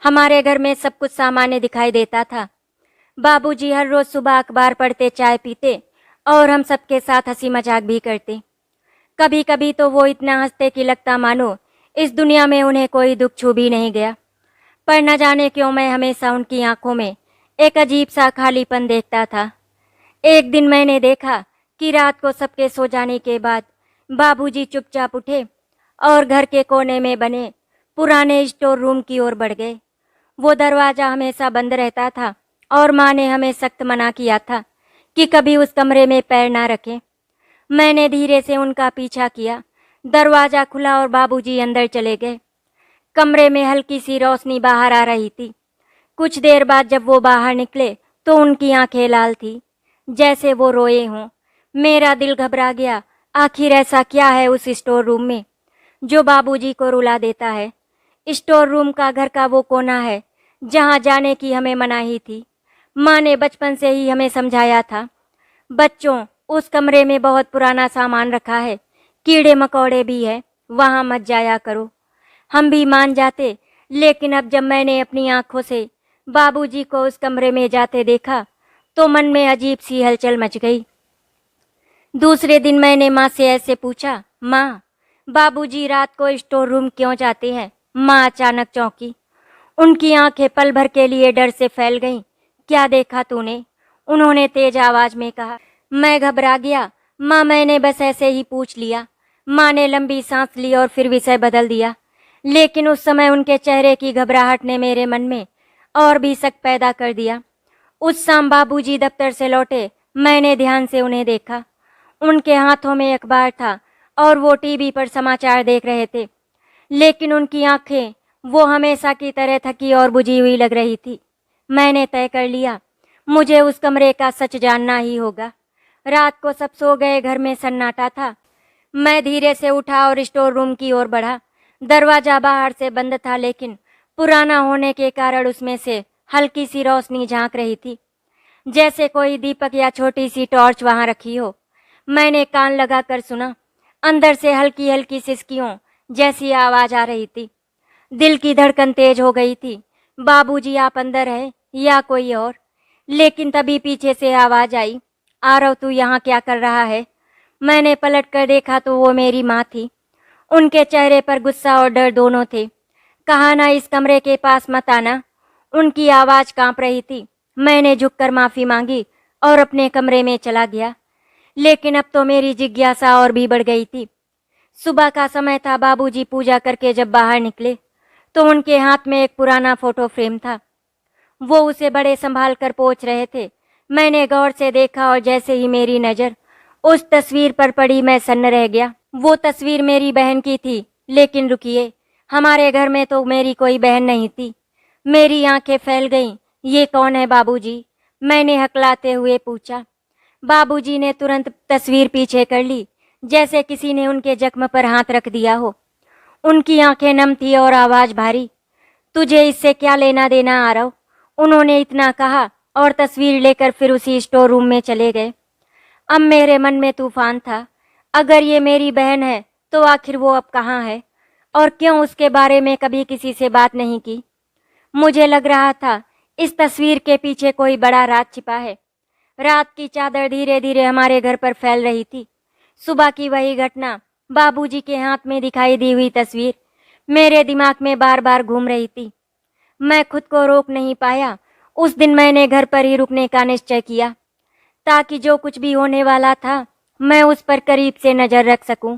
हमारे घर में सब कुछ सामान्य दिखाई देता था। बाबूजी हर रोज सुबह अखबार पढ़ते, चाय पीते और हम सबके साथ हंसी मजाक भी करते। कभी कभी तो वो इतना हंसते कि लगता मानो इस दुनिया में उन्हें कोई दुख छू भी नहीं गया। पर न जाने क्यों मैं हमेशा उनकी आंखों में एक अजीब सा खालीपन देखता था। एक दिन मैंने देखा कि रात को सबके सो जाने के बाद बाबूजी चुपचाप उठे और घर के कोने में बने पुराने स्टोर रूम की ओर बढ़ गए। वो दरवाज़ा हमेशा बंद रहता था और माँ ने हमें सख्त मना किया था कि कभी उस कमरे में पैर ना रखें। मैंने धीरे से उनका पीछा किया। दरवाज़ा खुला और बाबूजी अंदर चले गए। कमरे में हल्की सी रोशनी बाहर आ रही थी। कुछ देर बाद जब वो बाहर निकले तो उनकी आंखें लाल थी, जैसे वो रोए हों। मेरा दिल घबरा गया। आखिर ऐसा क्या है उस स्टोर रूम में जो बाबूजी को रुला देता है? स्टोर रूम का घर का वो कोना है जहां जाने की हमें मनाही थी। माँ ने बचपन से ही हमें समझाया था, बच्चों, उस कमरे में बहुत पुराना सामान रखा है, कीड़े मकोड़े भी है, वहां मत जाया करो। हम भी मान जाते, लेकिन अब जब मैंने अपनी आंखों से बाबूजी को उस कमरे में जाते देखा तो मन में अजीब सी हलचल मच गई। दूसरे दिन मैंने माँ से ऐसे पूछा, माँ, बाबूजी रात को स्टोर रूम क्यों जाते हैं? माँ अचानक चौंकी। उनकी आंखें पल भर के लिए डर से फैल गईं। क्या देखा तूने? उन्होंने तेज आवाज में कहा। मैं घबरा गया। माँ, मैंने बस ऐसे ही पूछ लिया। माँ ने लंबी सांस ली और फिर विषय बदल दिया। लेकिन उस समय उनके चेहरे की घबराहट ने मेरे मन में और भी शक पैदा कर दिया। उस शाम बाबूजी दफ्तर से लौटे। मैंने ध्यान से उन्हें देखा। उनके हाथों में अखबार था और वो टीवी पर समाचार देख रहे थे, लेकिन उनकी आंखें वो हमेशा की तरह थकी और बुझी हुई लग रही थी। मैंने तय कर लिया, मुझे उस कमरे का सच जानना ही होगा। रात को सब सो गए, घर में सन्नाटा था। मैं धीरे से उठा और स्टोर रूम की ओर बढ़ा। दरवाजा बाहर से बंद था, लेकिन पुराना होने के कारण उसमें से हल्की सी रोशनी झांक रही थी, जैसे कोई दीपक या छोटी सी टॉर्च वहां रखी हो। मैंने कान लगाकर सुना। अंदर से हल्की हल्की सिसकियों जैसी आवाज आ रही थी। दिल की धड़कन तेज हो गई थी। बाबूजी, आप अंदर हैं या कोई और? लेकिन तभी पीछे से आवाज आई, आरव, तू यहाँ क्या कर रहा है? मैंने पलट कर देखा तो वो मेरी माँ थी। उनके चेहरे पर गुस्सा और डर दोनों थे। कहा ना, इस कमरे के पास मत आना। उनकी आवाज कांप रही थी। मैंने झुककर माफी मांगी और अपने कमरे में चला गया। लेकिन अब तो मेरी जिज्ञासा और भी बढ़ गई थी। सुबह का समय था। बाबूजी पूजा करके जब बाहर निकले तो उनके हाथ में एक पुराना फोटो फ्रेम था। वो उसे बड़े संभाल कर पोंछ रहे थे। मैंने गौर से देखा और जैसे ही मेरी नज़र उस तस्वीर पर पड़ी, मैं सन्न रह गया। वो तस्वीर मेरी बहन की थी। लेकिन रुकिए, हमारे घर में तो मेरी कोई बहन नहीं थी। मेरी आंखें फैल गईं। ये कौन है बाबूजी? मैंने हकलाते हुए पूछा। बाबूजी ने तुरंत तस्वीर पीछे कर ली, जैसे किसी ने उनके जख्म पर हाथ रख दिया हो। उनकी आंखें नम थी और आवाज भारी। तुझे इससे क्या लेना देना आरव? उन्होंने इतना कहा और तस्वीर लेकर फिर उसी स्टोर रूम में चले गए। अब मेरे मन में तूफान था। अगर ये मेरी बहन है तो आखिर वो अब कहाँ है और क्यों उसके बारे में कभी किसी से बात नहीं की? मुझे लग रहा था इस तस्वीर के पीछे कोई बड़ा राज छिपा है। रात की चादर धीरे धीरे हमारे घर पर फैल रही थी। सुबह की वही घटना, बाबूजी के हाथ में दिखाई दी हुई तस्वीर मेरे दिमाग में बार बार घूम रही थी। मैं खुद को रोक नहीं पाया। उस दिन मैंने घर पर ही रुकने का निश्चय किया, ताकि जो कुछ भी होने वाला था मैं उस पर करीब से नजर रख सकूं।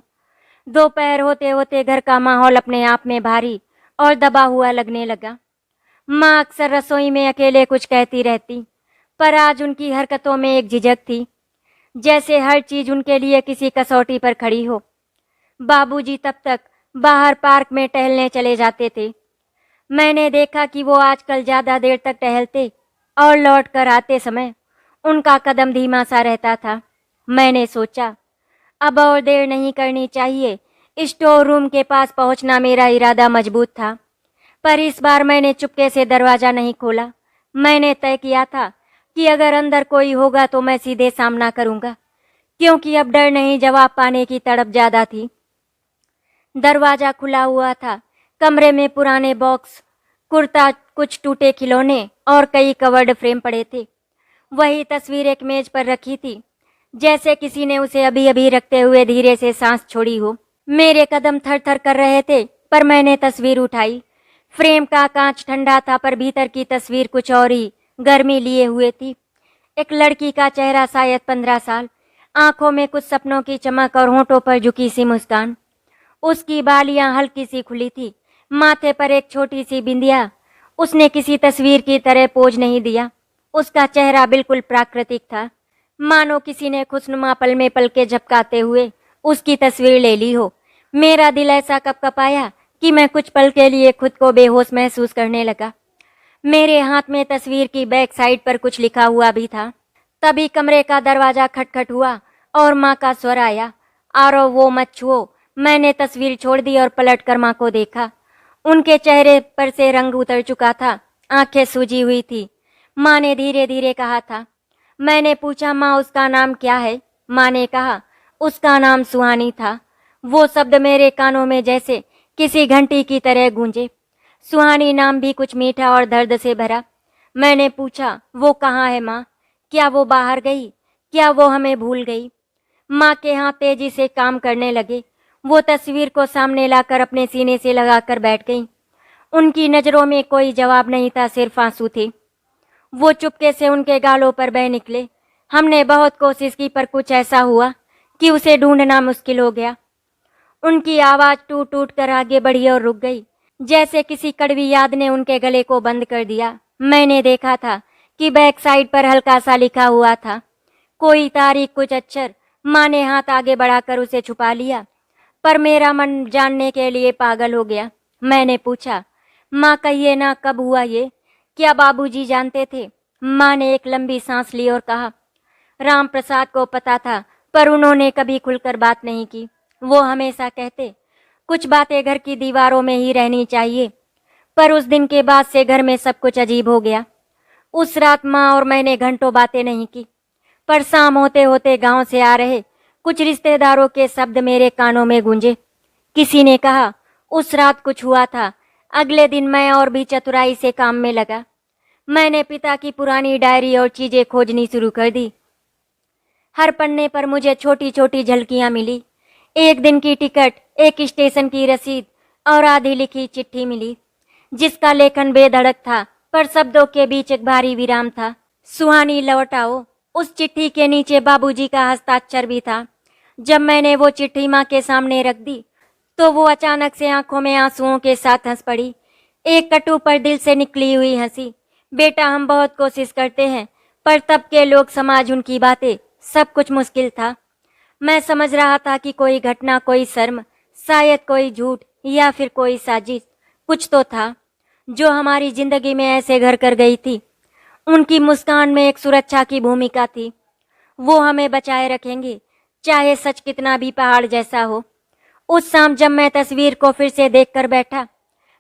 दोपहर होते होते घर का माहौल अपने आप में भारी और दबा हुआ लगने लगा। माँ अक्सर रसोई में अकेले कुछ कहती रहती, पर आज उनकी हरकतों में एक झिझक थी, जैसे हर चीज उनके लिए किसी कसौटी पर खड़ी हो। बाबूजी तब तक बाहर पार्क में टहलने चले जाते थे। मैंने देखा कि वो आजकल ज्यादा देर तक टहलते और लौट कर आते समय उनका कदम धीमा सा रहता था। मैंने सोचा, अब और देर नहीं करनी चाहिए। स्टोर रूम के पास पहुंचना मेरा इरादा मजबूत था, पर इस बार मैंने चुपके से दरवाजा नहीं खोला। मैंने तय किया था कि अगर अंदर कोई होगा तो मैं सीधे सामना करूंगा, क्योंकि अब डर नहीं, जवाब पाने की तड़प ज्यादा थी। दरवाजा खुला हुआ था। कमरे में पुराने बॉक्स, कुर्ता, कुछ टूटे खिलौने और कई कवर्ड फ्रेम पड़े थे। वही तस्वीर एक मेज पर रखी थी, जैसे किसी ने उसे अभी अभी रखते हुए धीरे से सांस छोड़ी हो। मेरे कदम थर थर कर रहे थे, पर मैंने तस्वीर उठाई। फ्रेम का कांच ठंडा था, पर भीतर की तस्वीर कुछ और ही गर्मी लिए हुए थी। एक लड़की का चेहरा, शायद 15 साल, आंखों में कुछ सपनों की चमक और होंठों पर झुकी सी मुस्कान। उसकी बालियां हल्की सी खुली थी, माथे पर एक छोटी सी बिंदिया। उसने किसी तस्वीर की तरह पोज नहीं दिया। उसका चेहरा बिल्कुल प्राकृतिक था, मानो किसी ने खुशनुमा पल में पलके झपकाते हुए उसकी तस्वीर ले ली हो। मेरा दिल ऐसा कपकपाया कि मैं कुछ पल के लिए खुद को बेहोश महसूस करने लगा। मेरे हाथ में तस्वीर की बैक साइड पर कुछ लिखा हुआ भी था। तभी कमरे का दरवाजा खटखट हुआ और माँ का स्वर आया, आरो वो मत छुओ। मैंने तस्वीर छोड़ दी और पलटकर माँ को देखा। उनके चेहरे पर से रंग उतर चुका था, आंखें सूजी हुई थी। माँ ने धीरे धीरे कहा था। मैंने पूछा, माँ उसका नाम क्या है? माँ ने कहा, उसका नाम सुहानी था। वो शब्द मेरे कानों में जैसे किसी घंटी की तरह गूंजे। सुहानी नाम भी कुछ मीठा और दर्द से भरा। मैंने पूछा, वो कहाँ है माँ? क्या वो बाहर गई? क्या वो हमें भूल गई? माँ के हाथ तेजी से काम करने लगे। वो तस्वीर को सामने लाकर अपने सीने से लगाकर बैठ गई। उनकी नजरों में कोई जवाब नहीं था, सिर्फ आंसू थे। वो चुपके से उनके गालों पर बह निकले। हमने बहुत कोशिश की, पर कुछ ऐसा हुआ कि उसे ढूंढना मुश्किल हो गया। उनकी आवाज टूट टूट कर आगे बढ़ी और रुक गई, जैसे किसी कड़वी याद ने उनके गले को बंद कर दिया। मैंने देखा था कि बैक साइड पर हल्का सा लिखा हुआ था, कोई तारीख, कुछ अक्षर। माँ ने हाथ आगे बढ़ाकर उसे छुपा लिया, पर मेरा मन जानने के लिए पागल हो गया। मैंने पूछा, माँ कहिए ना, कब हुआ ये? क्या बाबूजी जानते थे? माँ ने एक लंबी सांस ली और कहा, राम प्रसाद को पता था, पर उन्होंने कभी खुलकर बात नहीं की। वो हमेशा कहते, कुछ बातें घर की दीवारों में ही रहनी चाहिए। पर उस दिन के बाद से घर में सब कुछ अजीब हो गया। उस रात माँ और मैंने घंटों बातें नहीं की, पर शाम होते होते गांव से आ रहे कुछ रिश्तेदारों के शब्द मेरे कानों में गूंजे। किसी ने कहा, उस रात कुछ हुआ था। अगले दिन मैं और भी चतुराई से काम में लगा। मैंने पिता की पुरानी डायरी और चीजें खोजनी शुरू कर दी। हर पन्ने पर मुझे छोटी छोटी झलकियां मिली। एक दिन की टिकट, एक स्टेशन की रसीद और आधी लिखी चिट्ठी मिली, जिसका लेखन बेधड़क था, पर शब्दों के बीच एक भारी विराम था। सुहानी लौट आओ। उस चिट्ठी के नीचे बाबूजी का हस्ताक्षर भी था। जब मैंने वो चिट्ठी माँ के सामने रख दी, तो वो अचानक से आंखों में आंसुओं के साथ हंस पड़ी। एक कटु पर दिल से निकली हुई हंसी। बेटा, हम बहुत कोशिश करते हैं, पर तब के लोग, समाज, उनकी बातें, सब कुछ मुश्किल था। मैं समझ रहा था कि कोई घटना, कोई शर्म, शायद कोई झूठ या फिर कोई साजिश, कुछ तो था जो हमारी जिंदगी में ऐसे घर कर गई थी। उनकी मुस्कान में एक सुरक्षा की भूमिका थी। वो हमें बचाए रखेंगे, चाहे सच कितना भी पहाड़ जैसा हो। उस शाम जब मैं तस्वीर को फिर से देखकर बैठा,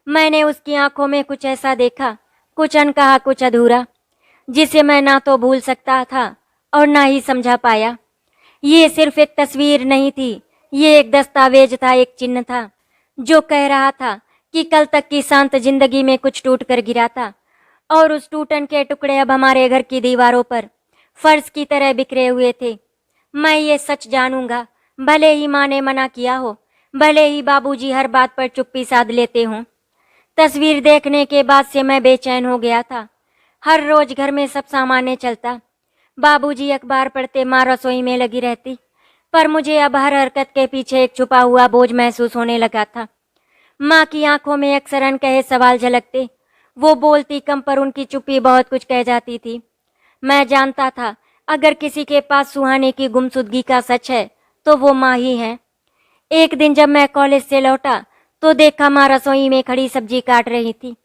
मैंने उसकी आंखों में कुछ ऐसा देखा, कुछ अनकहा, कुछ अधूरा, जिसे मैं ना तो भूल सकता था और ना ही समझा पाया। ये सिर्फ एक तस्वीर नहीं थी, ये एक दस्तावेज था, एक चिन्ह था जो कह रहा था कि कल तक की शांत जिंदगी में कुछ टूट कर गिरा था, और उस टूटन के टुकड़े अब हमारे घर की दीवारों पर फर्श की तरह बिखरे हुए थे। मैं ये सच जानूंगा, भले ही माँ ने मना किया हो, भले ही बाबूजी हर बात पर चुप्पी साध लेते हों। तस्वीर देखने के बाद से मैं बेचैन हो गया था। हर रोज घर में सब सामान्य चलता। बाबूजी अखबार पढ़ते, माँ रसोई में लगी रहती, पर मुझे अब हर हरकत के पीछे एक छुपा हुआ बोझ महसूस होने लगा था। माँ की आंखों में अक्सर अनकहे सवाल झलकते। वो बोलती कम, पर उनकी चुप्पी बहुत कुछ कह जाती थी। मैं जानता था, अगर किसी के पास सुहानी की गुमशुदगी का सच है, तो वो माँ ही है। एक दिन जब मैं कॉलेज से लौटा, तो देखा माँ रसोई में खड़ी सब्जी काट रही थी,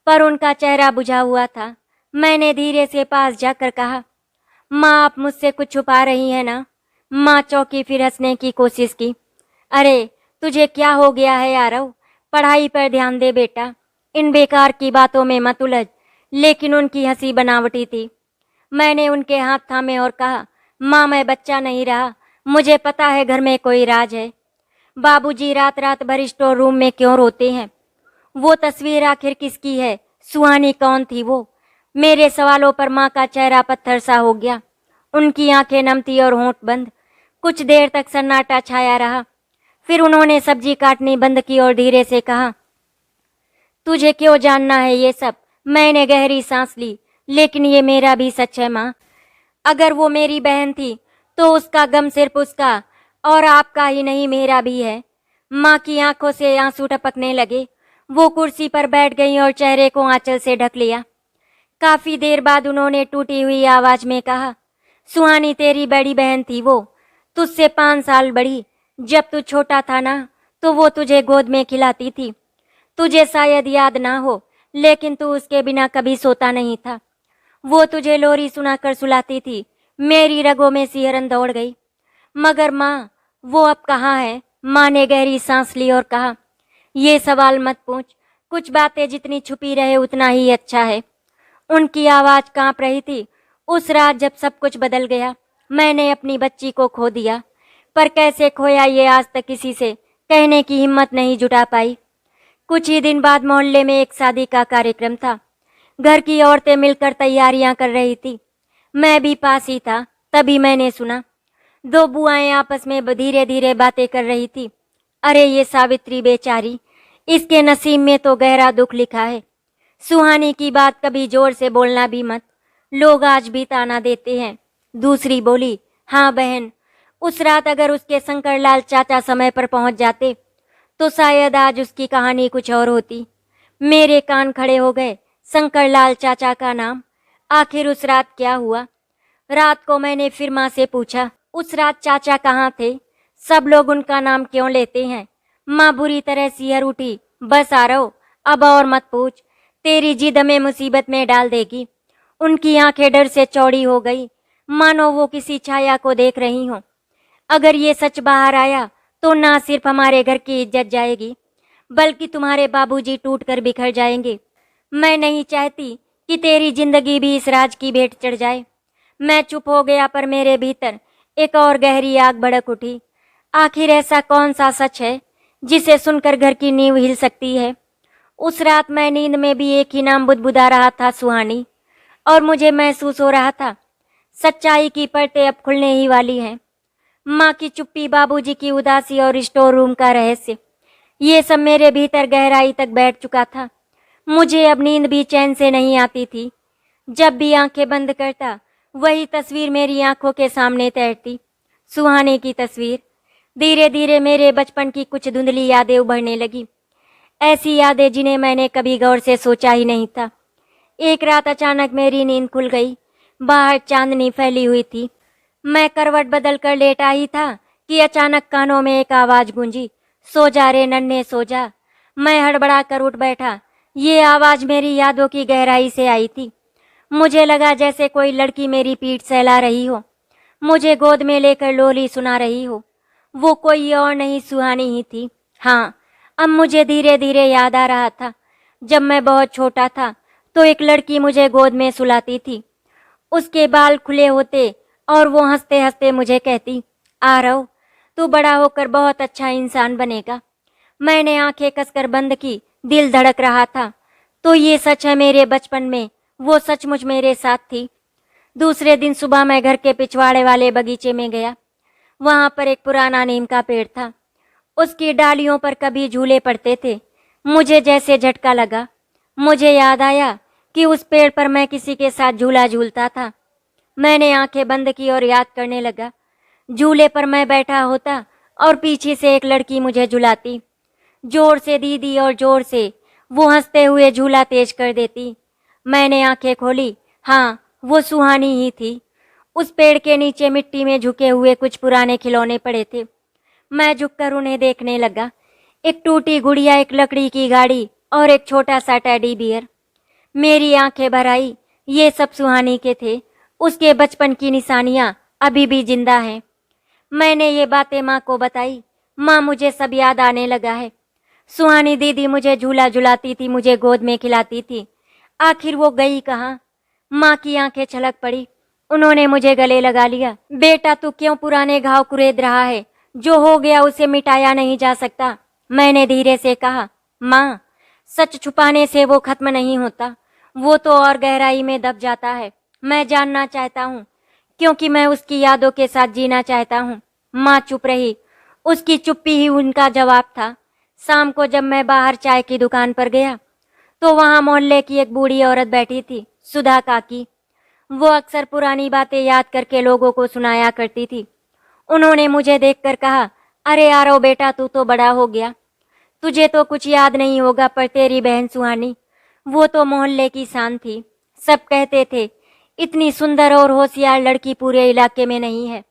पर उनका चेहरा बुझा हुआ था। मैंने धीरे से पास जाकर कहा, माँ, आप मुझसे कुछ छुपा रही हैं ना? माँ चौंकी, फिर हंसने की कोशिश की। अरे, तुझे क्या हो गया है आरव? पढ़ाई पर ध्यान दे बेटा, इन बेकार की बातों में मत उलझ। लेकिन उनकी हंसी बनावटी थी। मैंने उनके हाथ थामे और कहा, माँ, मैं बच्चा नहीं रहा। मुझे पता है घर में कोई राज है। बाबूजी रात रात भर स्टोर रूम में क्यों रोते हैं? वो तस्वीर आखिर किसकी है? सुहानी कौन थी वो? मेरे सवालों पर माँ का चेहरा पत्थर सा हो गया। उनकी आंखें नम थी और होंठ बंद। कुछ देर तक सन्नाटा छाया रहा। फिर उन्होंने सब्जी काटनी बंद की और धीरे से कहा, तुझे क्यों जानना है ये सब? मैंने गहरी सांस ली। लेकिन ये मेरा भी सच है माँ। अगर वो मेरी बहन थी तो उसका गम सिर्फ उसका और आपका ही नहीं, मेरा भी है। माँ की आंखों से आंसू टपकने लगे। वो कुर्सी पर बैठ गई और चेहरे को आंचल से ढक लिया। काफी देर बाद उन्होंने टूटी हुई आवाज में कहा, सुहानी तेरी बड़ी बहन थी वो, तुझसे 5 साल बड़ी। जब तू छोटा था ना तो वो तुझे गोद में खिलाती थी। तुझे शायद याद ना हो, लेकिन तू उसके बिना कभी सोता नहीं था। वो तुझे लोरी सुनाकर सुलाती थी। मेरी रगों में सिहरन दौड़ गई। मगर माँ, वो अब कहाँ है? माँ ने गहरी सांस ली और कहा, ये सवाल मत पूछ। कुछ बातें जितनी छुपी रहे उतना ही अच्छा है। उनकी आवाज कांप रही थी। उस रात जब सब कुछ बदल गया, मैंने अपनी बच्ची को खो दिया। पर कैसे खोया ये आज तक किसी से कहने की हिम्मत नहीं जुटा पाई। कुछ ही दिन बाद मोहल्ले में एक शादी का कार्यक्रम था। घर की औरतें मिलकर तैयारियां कर रही थी। मैं भी पास ही था। तभी मैंने सुना 2 बुआएं आपस में धीरे धीरे बातें कर रही थी। अरे ये सावित्री बेचारी, इसके नसीब में तो गहरा दुख लिखा है। सुहानी की बात कभी जोर से बोलना भी मत, लोग आज भी ताना देते हैं। दूसरी बोली, हाँ बहन, उस रात अगर उसके शंकरलाल चाचा समय पर पहुंच जाते तो शायद आज उसकी कहानी कुछ और होती। मेरे कान खड़े हो गए। शंकरलाल चाचा का नाम? आखिर उस रात क्या हुआ? रात को मैंने फिर माँ से पूछा, उस रात चाचा कहाँ थे? सब लोग उनका नाम क्यों लेते हैं? माँ बुरी तरह सिहर उठी। बस आरव, अब और मत पूछ। तेरी जिद हमें मुसीबत में डाल देगी। उनकी आंखें डर से चौड़ी हो गई, मानो वो किसी छाया को देख रही हों। अगर ये सच बाहर आया तो ना सिर्फ हमारे घर की इज्जत जाएगी, बल्कि तुम्हारे बाबूजी टूट कर बिखर जाएंगे। मैं नहीं चाहती कि तेरी जिंदगी भी इस राज की भेंट चढ़ जाए। मैं चुप हो गया, पर मेरे भीतर एक और गहरी आग भड़क उठी। आखिर ऐसा कौन सा सच है जिसे सुनकर घर की नींव हिल सकती है? उस रात मैं नींद में भी एक ही नाम बुदबुदा रहा था, सुहानी। और मुझे महसूस हो रहा था सच्चाई की परतें अब खुलने ही वाली हैं। माँ की चुप्पी, बाबूजी की उदासी और स्टोर रूम का रहस्य, ये सब मेरे भीतर गहराई तक बैठ चुका था। मुझे अब नींद भी चैन से नहीं आती थी। जब भी आंखें बंद करता, वही तस्वीर मेरी आंखों के सामने तैरती। सुहाने की तस्वीर। धीरे धीरे मेरे बचपन की कुछ धुंधली यादें उभरने लगी। ऐसी यादें जिन्हें मैंने कभी गौर से सोचा ही नहीं था। एक रात अचानक मेरी नींद खुल गई। बाहर चांदनी फैली हुई थी। मैं करवट बदल कर लेटा ही था कि अचानक कानों में एक आवाज गूंजी, सो जा रे नन्हे सो जा। मैं हड़बड़ा कर उठ बैठा। ये आवाज मेरी यादों की गहराई से आई थी। मुझे लगा जैसे कोई लड़की मेरी पीठ सहला रही हो, मुझे गोद में लेकर लोरी सुना रही हो। वो कोई और नहीं, सुहानी ही थी। हाँ, अब मुझे धीरे धीरे याद आ रहा था। जब मैं बहुत छोटा था तो एक लड़की मुझे गोद में सुलाती थी। उसके बाल खुले होते और वो हंसते हंसते मुझे कहती, आरव, तू बड़ा होकर बहुत अच्छा इंसान बनेगा। मैंने आंखें कसकर बंद की। दिल धड़क रहा था। तो ये सच है, मेरे बचपन में वो सचमुच मेरे साथ थी। दूसरे दिन सुबह मैं घर के पिछवाड़े वाले बगीचे में गया। वहां पर एक पुराना नीम का पेड़ था। उसकी डालियों पर कभी झूले पड़ते थे। मुझे जैसे झटका लगा। मुझे याद आया कि उस पेड़ पर मैं किसी के साथ झूला झूलता था। मैंने आंखें बंद की और याद करने लगा। झूले पर मैं बैठा होता और पीछे से एक लड़की मुझे झुलाती। जोर से दीदी, और जोर से वो हंसते हुए झूला तेज कर देती। मैंने आंखें खोली। हाँ, वो सुहानी ही थी। उस पेड़ के नीचे मिट्टी में झुके हुए कुछ पुराने खिलौने पड़े थे। मैं झुककर उन्हें देखने लगा। एक टूटी गुड़िया, एक लकड़ी की गाड़ी और एक छोटा सा टेडी बियर। मेरी आंखें भर आई। ये सब सुहानी के थे। उसके बचपन की निशानियां अभी भी जिंदा हैं। मैंने ये बातें माँ को बताई। माँ, मुझे सब याद आने लगा है। सुहानी दीदी मुझे झूला झुलाती थी, मुझे गोद में खिलाती थी। आखिर वो गई कहाँ? माँ की आंखें छलक पड़ी। उन्होंने मुझे गले लगा लिया। बेटा, तू क्यों पुराने घाव कुरेद रहा है? जो हो गया उसे मिटाया नहीं जा सकता। मैंने धीरे से कहा, माँ, सच छुपाने से वो खत्म नहीं होता, वो तो और गहराई में दब जाता है। मैं जानना चाहता हूँ, क्योंकि मैं उसकी यादों के साथ जीना चाहता हूँ। माँ चुप रही। उसकी चुप्पी ही उनका जवाब था। शाम को जब मैं बाहर चाय की दुकान पर गया तो वहां मोहल्ले की एक बूढ़ी औरत बैठी थी, सुधा काकी। वो अक्सर पुरानी बातें याद करके लोगों को सुनाया करती थी। उन्होंने मुझे देखकर कहा, अरे यारो बेटा, तू तो बड़ा हो गया, तुझे तो कुछ याद नहीं होगा, पर तेरी बहन सुहानी, वो तो मोहल्ले की शान थी। सब कहते थे इतनी सुंदर और होशियार लड़की पूरे इलाके में नहीं है।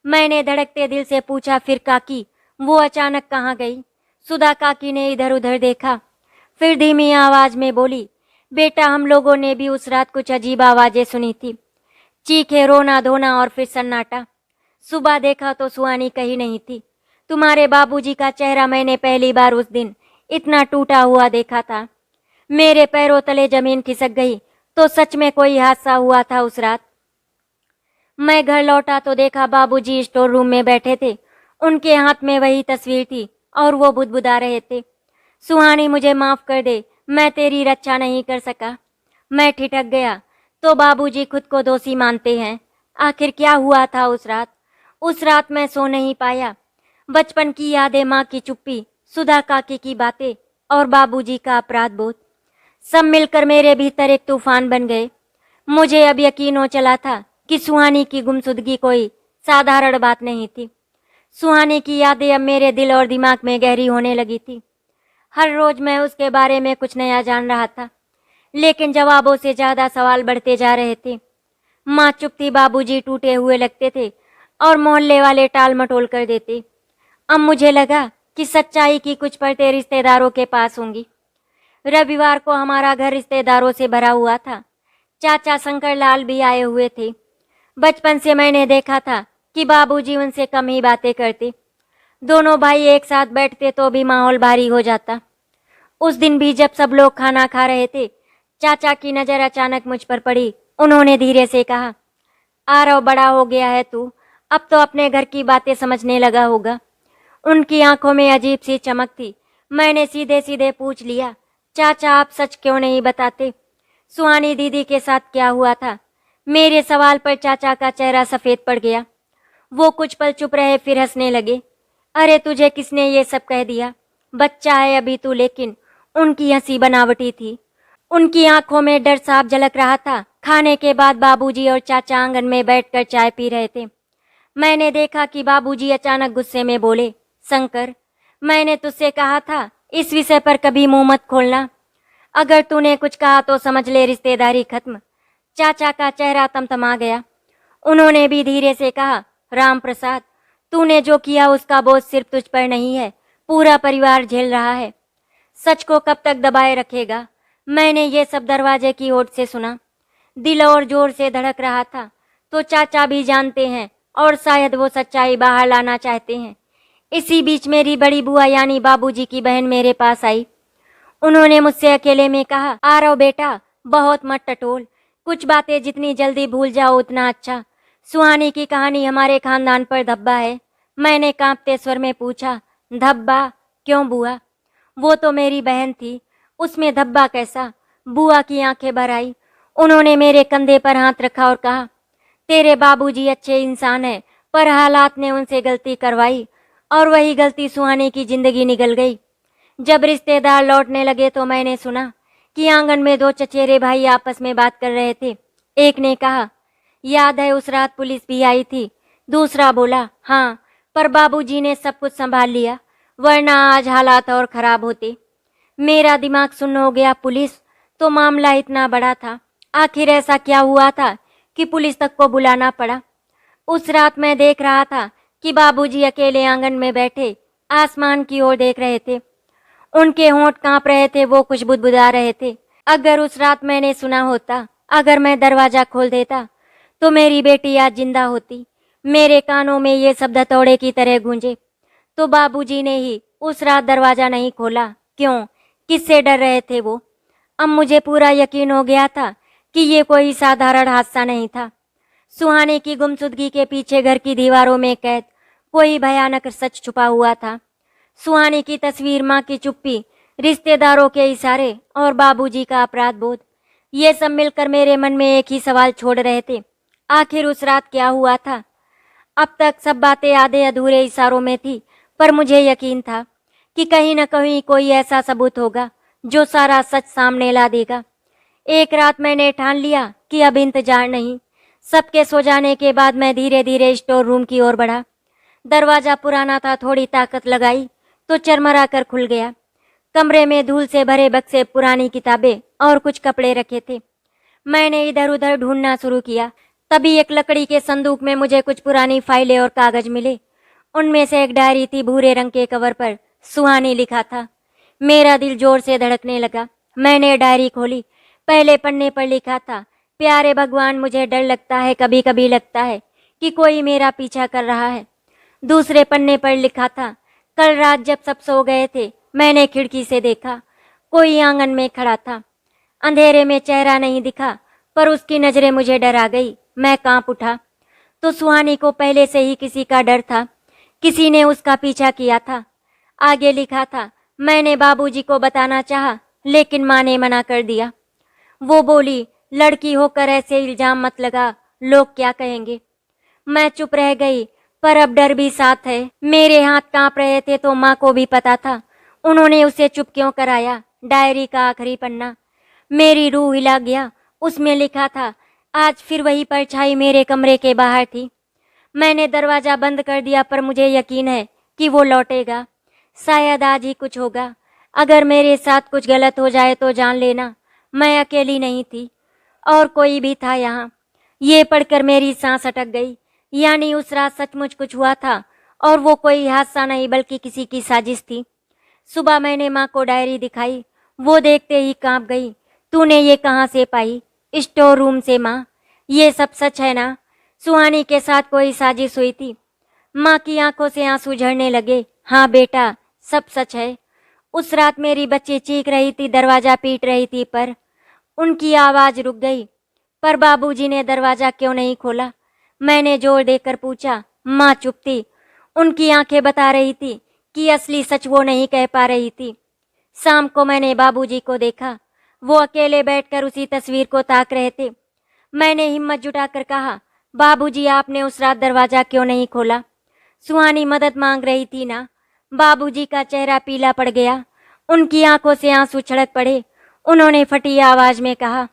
मैंने धड़कते दिल से पूछा, फिर काकी वो अचानक कहाँ गई? सुधा काकी ने इधर उधर देखा, फिर धीमी आवाज में बोली, बेटा, हम लोगों ने भी उस रात कुछ अजीब आवाजें सुनी थी। चीखे, रोना धोना और फिर सन्नाटा। सुबह देखा तो सुहानी कहीं नहीं थी। तुम्हारे बाबूजी का चेहरा मैंने पहली बार उस दिन इतना टूटा हुआ देखा था। मेरे पैरों तले जमीन खिसक गई। तो सच में कोई हादसा हुआ था उस रात। मैं घर लौटा तो देखा बाबूजी स्टोर रूम में बैठे थे। उनके हाथ में वही तस्वीर थी और वो बुदबुदा रहे थे, सुहानी मुझे माफ कर दे, मैं तेरी रक्षा नहीं कर सका। मैं ठिठक गया। तो बाबूजी खुद को दोषी मानते हैं। आखिर क्या हुआ था उस रात? उस रात मैं सो नहीं पाया। बचपन की यादें, माँ की चुप्पी, सुधा काकी की बातें और बाबूजी का अपराध बोध, सब मिलकर मेरे भीतर एक तूफान बन गए। मुझे अब यकीन हो चला था कि सुहानी की गुमशुदगी कोई साधारण बात नहीं थी। सुहानी की यादें अब मेरे दिल और दिमाग में गहरी होने लगी थी। हर रोज मैं उसके बारे में कुछ नया जान रहा था, लेकिन जवाबों से ज्यादा सवाल बढ़ते जा रहे थे। माँ चुप थी, बाबूजी टूटे हुए लगते थे और मोहल्ले वाले टाल मटोल कर देते। अब मुझे लगा कि सच्चाई की कुछ परतें रिश्तेदारों के पास होंगी। रविवार को हमारा घर रिश्तेदारों से भरा हुआ था। चाचा शंकर लाल भी आए हुए थे। बचपन से मैंने देखा था कि बाबूजी उनसे कम ही बातें करते। दोनों भाई एक साथ बैठते तो भी माहौल भारी हो जाता। उस दिन भी जब सब लोग खाना खा रहे थे, चाचा की नजर अचानक मुझ पर पड़ी। उन्होंने धीरे से कहा, आरव, बड़ा हो गया है तू, अब तो अपने घर की बातें समझने लगा होगा। उनकी आंखों में अजीब सी चमक थी। मैंने सीधे सीधे पूछ लिया, चाचा आप सच क्यों नहीं बताते? सुहानी दीदी के साथ क्या हुआ था? मेरे सवाल पर चाचा का चेहरा सफेद पड़ गया। वो कुछ पल चुप रहे, फिर हंसने लगे। अरे तुझे किसने ये सब कह दिया? बच्चा है अभी तू। लेकिन उनकी हंसी बनावटी थी। उनकी आंखों में डर साफ झलक रहा था। खाने के बाद बाबूजी और चाचा आंगन में बैठकर चाय पी रहे थे। मैंने देखा कि बाबूजी अचानक गुस्से में बोले, शंकर, मैंने तुझसे कहा था इस विषय पर कभी मुंह मत खोलना। अगर तूने कुछ कहा तो समझ ले रिश्तेदारी खत्म। चाचा का चेहरा तमतमा गया। उन्होंने भी धीरे से कहा, राम प्रसाद, तूने जो किया उसका बोझ सिर्फ तुझ पर नहीं है, पूरा परिवार झेल रहा है। सच को कब तक दबाए रखेगा? मैंने ये सब दरवाजे की ओर से सुना। दिल और जोर से धड़क रहा था। तो चाचा भी जानते हैं और शायद वो सच्चाई बाहर लाना चाहते हैं। इसी बीच मेरी बड़ी बुआ यानी बाबूजी की बहन मेरे पास आई। उन्होंने मुझसे अकेले में कहा, आरव बेटा, बहुत मत टटोल, कुछ बातें जितनी जल्दी भूल जाओ उतना अच्छा। सुहानी की कहानी हमारे खानदान पर धब्बा है। मैंने कांपते स्वर में पूछा, धब्बा? क्यों बुआ? वो तो मेरी बहन थी, उसमें धब्बा कैसा? बुआ की आंखें भर आई। उन्होंने मेरे कंधे पर हाथ रखा और कहा, तेरे बाबूजी अच्छे इंसान हैं, पर हालात ने उनसे गलती करवाई और वही गलती सुहानी की जिंदगी निगल गई। जब रिश्तेदार लौटने लगे तो मैंने सुना कि आंगन में दो चचेरे भाई आपस में बात कर रहे थे। एक ने कहा, याद है उस रात पुलिस भी आई थी? दूसरा बोला, हाँ, पर बाबूजी ने सब कुछ संभाल लिया, वरना आज हालात और खराब होते। मेरा दिमाग सुन्न हो गया। पुलिस? तो मामला इतना बड़ा था। आखिर ऐसा क्या हुआ था कि पुलिस तक को बुलाना पड़ा? उस रात मैं देख रहा था कि बाबूजी अकेले आंगन में बैठे आसमान की ओर देख रहे थे। उनके होंठ कांप रहे थे, वो कुछ बुदबुदा रहे थे। अगर उस रात मैंने सुना होता, अगर मैं दरवाजा खोल देता, तो मेरी बेटी आज जिंदा होती। मेरे कानों में ये शब्द हथौड़े की तरह गूंजे। तो बाबूजी ने ही उस रात दरवाजा नहीं खोला। क्यों? किससे डर रहे थे वो? अब मुझे पूरा यकीन हो गया था कि ये कोई साधारण हादसा नहीं था। सुहानी की गुमशुदगी के पीछे घर की दीवारों में कैद कोई भयानक सच छुपा हुआ था। सुहानी की तस्वीर, माँ की चुप्पी, रिश्तेदारों के इशारे और बाबूजी का अपराध बोध, ये सब मिलकर मेरे मन में एक ही सवाल छोड़ रहे थे, आखिर उस रात क्या हुआ था। अब तक सब बातें आधे अधूरे इशारों में थी, पर मुझे यकीन था कि कहीं न कहीं कोई ऐसा सबूत होगा जो सारा सच सामने ला देगा। एक रात मैंने ठान लिया कि अब इंतजार नहीं। सबके सो जाने के बाद मैं धीरे धीरे स्टोर रूम की ओर बढ़ा। दरवाजा पुराना था, थोड़ी ताकत लगाई तो चरमरा कर खुल गया। कमरे में धूल से भरे बक्से, पुरानी किताबें और कुछ कपड़े रखे थे। मैंने इधर उधर ढूंढना शुरू किया। तभी एक लकड़ी के संदूक में मुझे कुछ पुरानी फाइलें और कागज मिले। उनमें से एक डायरी थी, भूरे रंग के कवर पर सुहानी लिखा था। मेरा दिल जोर से धड़कने लगा। मैंने डायरी खोली। पहले पन्ने पर लिखा था, प्यारे भगवान, मुझे डर लगता है, कभी कभी लगता है कि कोई मेरा पीछा कर रहा है। दूसरे पन्ने पर लिखा था, कल रात जब सब सो गए थे मैंने खिड़की से देखा, कोई आंगन में खड़ा था। अंधेरे में चेहरा नहीं दिखा, पर उसकी नजरें मुझे डरा गई। मैं कांप उठा। तो सुहानी को पहले से ही किसी का डर था, किसी ने उसका पीछा किया था। आगे लिखा था, मैंने बाबूजी को बताना चाहा, लेकिन माँ ने मना कर दिया। वो बोली, लड़की होकर ऐसे इल्जाम मत लगा, लोग क्या कहेंगे। मैं चुप रह गई, पर अब डर भी साथ है। मेरे हाथ कांप रहे थे तो माँ को भी पता था। उन्होंने उसे चुप क्यों कराया। डायरी का आखिरी पन्ना, मेरी रूह हिला गया। उसमें लिखा था, आज फिर वही परछाई मेरे कमरे के बाहर थी। मैंने दरवाजा बंद कर दिया, पर मुझे यकीन है कि वो लौटेगा। शायद आज ही कुछ होगा। अगर मेरे साथ कुछ गलत हो जाए तो जान लेना, मैं अकेली नहीं थी, और कोई भी था यहाँ। ये पढ़कर मेरी सांस अटक गई। यानी उस रात सचमुच कुछ हुआ था, और वो कोई हादसा नहीं बल्कि किसी की साजिश थी। सुबह मैंने माँ को डायरी दिखाई। वो देखते ही कांप गई। तूने ये कहाँ से पाई? स्टोर रूम से माँ। ये सब सच है ना? सुहानी के साथ कोई साजिश हुई थी? माँ की आंखों से आंसू झरने लगे। हाँ बेटा, सब सच है। उस रात मेरी बच्ची चीख रही थी, दरवाजा पीट रही थी, पर उनकी आवाज रुक गई। पर बाबूजी ने दरवाजा क्यों नहीं खोला? मैंने जोर देकर पूछा। माँ चुप थी। उनकी आंखें बता रही थी कि असली सच वो नहीं कह पा रही थी। शाम को मैंने बाबूजी को देखा। वो अकेले बैठकर उसी तस्वीर को ताक रहे थे। मैंने हिम्मत जुटाकर कहा, बाबूजी, आपने उस रात दरवाजा क्यों नहीं खोला? सुहानी मदद मांग रही थी ना? बाबूजी का चेहरा पीला पड़ गया। उनकी आंखों से आंसू छलक पड़े। उन्होंने फटी आवाज में कहा,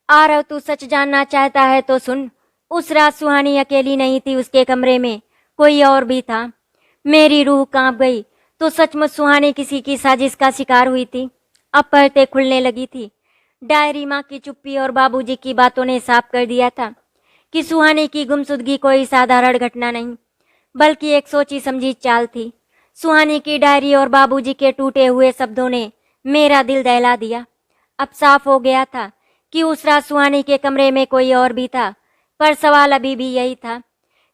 आरव, तू सच जानना चाहता है तो सुन। उस रात सुहानी अकेली नहीं थी, उसके कमरे में कोई और भी था। मेरी रूह कांप गई। तो सचमुच सुहानी किसी की साजिश का शिकार हुई थी। अब परतें खुलने लगी थी। डायरी, माँ की चुप्पी और बाबूजी की बातों ने साफ कर दिया था कि सुहानी की गुमशुदगी कोई साधारण घटना नहीं, बल्कि एक सोची समझी चाल थी। सुहानी की डायरी और बाबूजी के टूटे हुए शब्दों ने मेरा दिल दहला दिया। अब साफ हो गया था कि उस रात सुहानी के कमरे में कोई और भी था, पर सवाल अभी भी यही था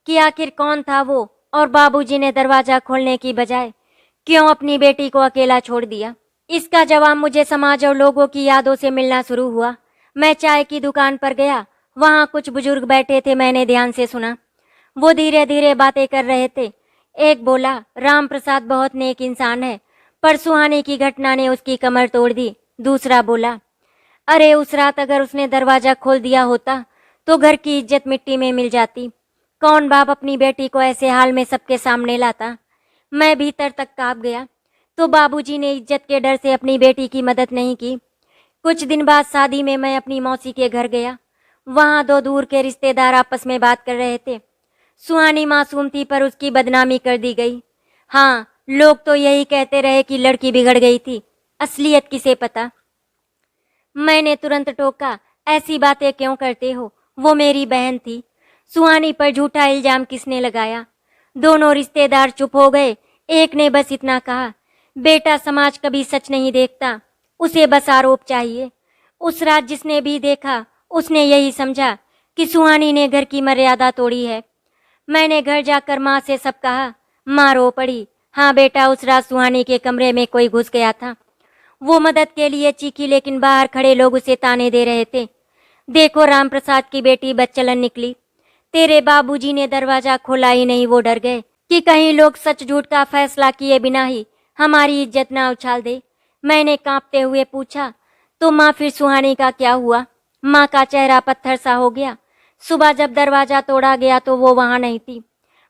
कि आखिर कौन था वो, और बाबूजी ने दरवाजा खोलने की बजाय क्यों अपनी बेटी को अकेला छोड़ दिया। इसका जवाब मुझे समाज और लोगों की यादों से मिलना शुरू हुआ। मैं चाय की दुकान पर गया। वहाँ कुछ बुजुर्ग बैठे थे। मैंने ध्यान से सुना। वो धीरे धीरे बातें कर रहे थे। एक बोला, राम प्रसाद बहुत नेक इंसान है, पर सुहानी की घटना ने उसकी कमर तोड़ दी। दूसरा बोला, अरे उस रात अगर उसने दरवाजा खोल दिया होता तो घर की इज्जत मिट्टी में मिल जाती। कौन बाप अपनी बेटी को ऐसे हाल में सबके सामने लाता? मैं भीतर तक कांप गया। तो बाबूजी ने इज्जत के डर से अपनी बेटी की मदद नहीं की। कुछ दिन बाद शादी में मैं अपनी मौसी के घर गया। वहाँ दो दूर के रिश्तेदार आपस में बात कर रहे थे। सुहानी मासूम थी, पर उसकी बदनामी कर दी गई। हाँ, लोग तो यही कहते रहे कि लड़की बिगड़ गई थी। असलियत किसे पता? मैंने तुरंत टोका, ऐसी बातें क्यों करते हो? वो मेरी बहन थी। सुहानी पर झूठा इल्जाम किसने लगाया? दोनों रिश्तेदार चुप हो गए। एक ने बस इतना कहा, बेटा, समाज कभी सच नहीं देखता, उसे बस आरोप चाहिए। उस रात जिसने भी देखा उसने यही समझा कि सुहानी ने घर की मर्यादा तोड़ी है। मैंने घर जाकर माँ से सब कहा। माँ रो पड़ी। हाँ बेटा, उस रात सुहानी के कमरे में कोई घुस गया था। वो मदद के लिए चीखी, लेकिन बाहर खड़े लोग उसे ताने दे रहे थे। देखो, राम प्रसाद की बेटी बदचलन निकली। तेरे बाबूजी ने दरवाजा खोला ही नहीं, वो डर गए कि कहीं लोग सच झूठ का फैसला किए बिना ही हमारी इज्जत ना उछाल दे। मैंने कांपते हुए पूछा, तो माँ फिर सुहानी का क्या हुआ? माँ का चेहरा पत्थर सा हो गया। सुबह जब दरवाजा तोड़ा गया तो वो वहां नहीं थी,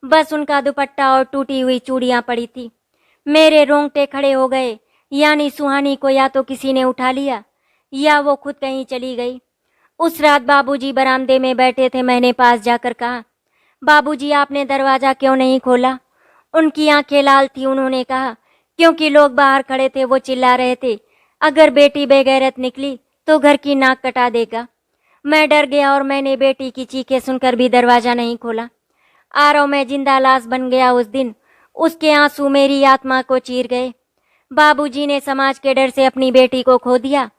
बस उनका दुपट्टा और टूटी हुई चूड़ियां पड़ी थी। मेरे रोंगटे खड़े हो गए। यानी सुहानी को या तो किसी ने उठा लिया या वो खुद कहीं चली गई। उस रात बाबूजी बरामदे में बैठे थे। मैंने पास जाकर कहा, बाबूजी आपने दरवाजा क्यों नहीं खोला? उनकी आंखें लाल थी। उन्होंने कहा, क्योंकि लोग बाहर खड़े थे, वो चिल्ला रहे थे, अगर बेटी बेगैरत निकली तो घर की नाक कटा देगा। मैं डर गया और मैंने बेटी की चीखें सुनकर भी दरवाजा नहीं खोला। आरव में जिंदा लाश बन गया उस दिन। उसके आंसू मेरी आत्मा को चीर गए। बाबूजी ने समाज के डर से अपनी बेटी को खो दिया।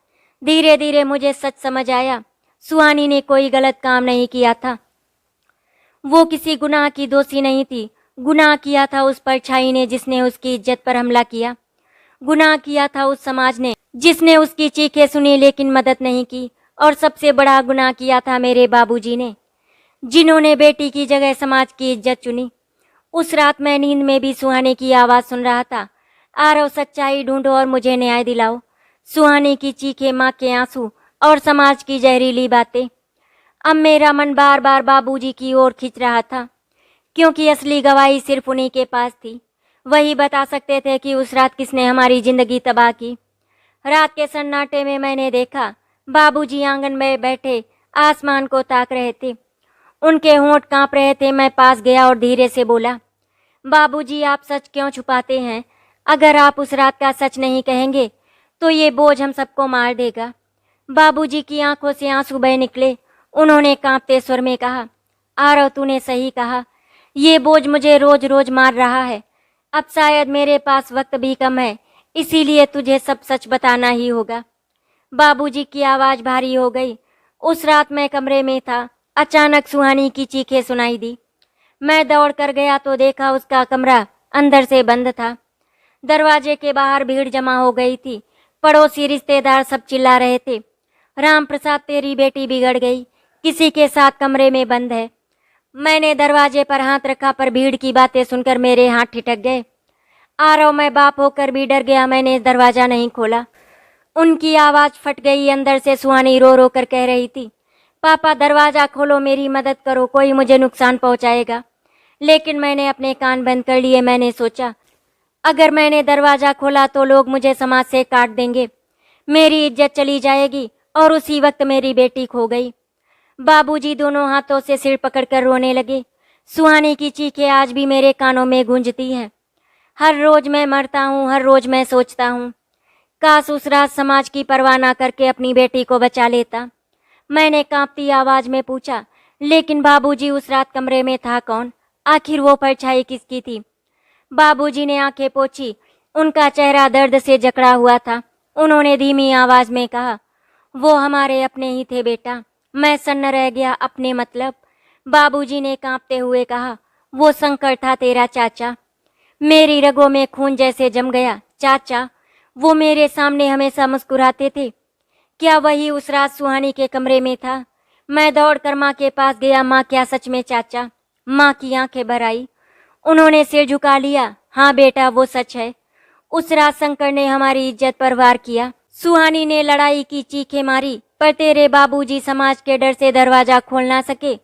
धीरे धीरे मुझे सच समझ आया, सुहानी ने कोई गलत काम नहीं किया था। वो किसी गुनाह की दोषी नहीं थी। गुनाह किया था उस परछाई ने जिसने उसकी इज्जत पर हमला किया। गुनाह किया था उस समाज ने जिसने उसकी चीखें सुनी लेकिन मदद नहीं की। और सबसे बड़ा गुनाह किया था मेरे बाबूजी ने, जिन्होंने बेटी की जगह समाज की इज्जत चुनी। उस रात मैं नींद में भी सुहानी की आवाज सुन रहा था, आरव सच्चाई ढूंढो और मुझे न्याय दिलाओ। सुहानी की चीखें, माँ के आंसू और समाज की जहरीली बातें। अब मेरा मन बार बार बाबूजी की ओर खिंच रहा था, क्योंकि असली गवाही सिर्फ उन्हीं के पास थी। वही बता सकते थे कि उस रात किसने हमारी जिंदगी तबाह की। रात के सन्नाटे में मैंने देखा, बाबूजी आंगन में बैठे आसमान को ताक रहे थे। उनके होंठ कांप रहे थे। मैं पास गया और धीरे से बोला, बाबूजी आप सच क्यों छुपाते हैं? अगर आप उस रात का सच नहीं कहेंगे तो ये बोझ हम सबको मार देगा। बाबूजी की आंखों से आंसू बह निकले। उन्होंने कांपते स्वर में कहा, आरव तूने सही कहा, ये बोझ मुझे रोज रोज मार रहा है। अब शायद मेरे पास वक्त भी कम है, इसीलिए तुझे सब सच बताना ही होगा। बाबूजी की आवाज भारी हो गई। उस रात मैं कमरे में था। अचानक सुहानी की चीखें सुनाई दी। मैं दौड़ कर गया तो देखा उसका कमरा अंदर से बंद था। दरवाजे के बाहर भीड़ जमा हो गई थी। पड़ोसी रिश्तेदार सब चिल्ला रहे थे, राम प्रसाद तेरी बेटी बिगड़ गई, किसी के साथ कमरे में बंद है। मैंने दरवाजे पर हाथ रखा पर भीड़ की बातें सुनकर मेरे हाथ ठिठक गए। आरव मैं बाप होकर भी डर गया। मैंने दरवाजा नहीं खोला। उनकी आवाज फट गई। अंदर से सुहानी रो रो कर कह रही थी, पापा दरवाजा खोलो, मेरी मदद करो, कोई मुझे नुकसान पहुंचाएगा। लेकिन मैंने अपने कान बंद कर लिए। मैंने सोचा, अगर मैंने दरवाजा खोला तो लोग मुझे समाज से काट देंगे, मेरी इज्जत चली जाएगी। और उसी वक्त मेरी बेटी खो गई। बाबूजी दोनों हाथों से सिर पकड़कर रोने लगे। सुहानी की चीखें आज भी मेरे कानों में गूंजती हैं। हर रोज मैं मरता हूँ, हर रोज मैं सोचता हूँ, काश उस रात समाज की परवाह ना करके अपनी बेटी को बचा लेता। मैंने कांपती आवाज में पूछा, लेकिन बाबूजी उस रात कमरे में था कौन? आखिर वो परछाई किसकी थी? बाबूजी ने आंखें पोंछी। उनका चेहरा दर्द से जकड़ा हुआ था। उन्होंने धीमी आवाज में कहा, वो हमारे अपने ही थे बेटा। मैं सन्न रह गया। अपने मतलब? बाबूजी ने कांपते हुए कहा, वो शंकर था तेरा चाचा। मेरी रगों में खून जैसे जम गया। चाचा? वो मेरे सामने हमेशा मुस्कुराते थे। क्या वही उस रात सुहानी के कमरे में था? मैं दौड़कर माँ के पास गया। माँ क्या सच में चाचा? माँ की आंखें भर आई। उन्होंने सिर झुका लिया। हाँ बेटा, वो सच है। उस रात शंकर ने हमारी इज्जत पर वार किया। सुहानी ने लड़ाई की चीखें मारी, पर तेरे बाबूजी समाज के डर से दरवाजा खोल ना सके।